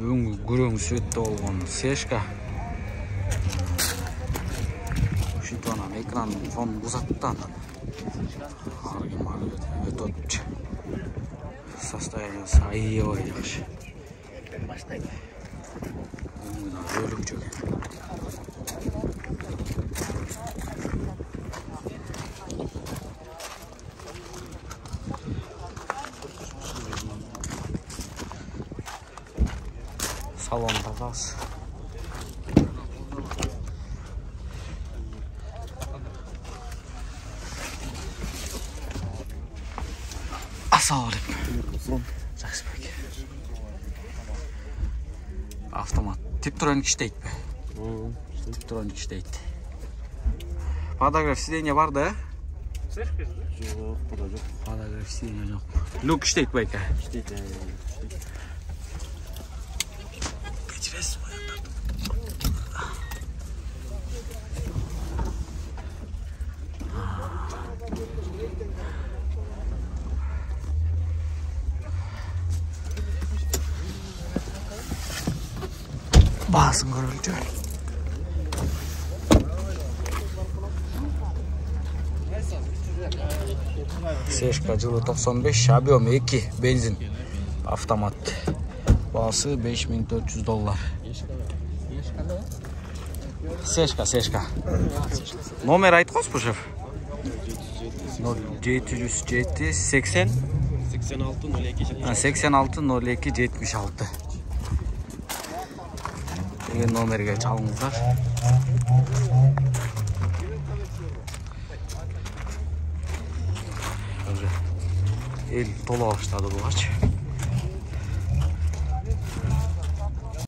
Бүгүнкү күрөңү сөйттө болгон Сешка. Ушинтип анан экрандын фонун узаттан. Өтөтчү. Состояниясы аябай жакшы. Баштайт. Өлүкчү. Salon тазасы. Ассалаумалейкум. Жақсыбек. Автомат. Типтроник иштейт бе? Типтроник иштейт. Подогрев сиденье бар да? Жоқ, подогрев сиденье жоқ. Люк иштейт бе эке? Иштейт. Басын көрүлчү. Сешка жылы 95, объем 2, бензин, автомат. Баасы $5400. Сешка. Номер айткансызбы, шеф? 707 80 86 02 76. Деген номерге чалыңыздар. Эл тола баштады бугачы.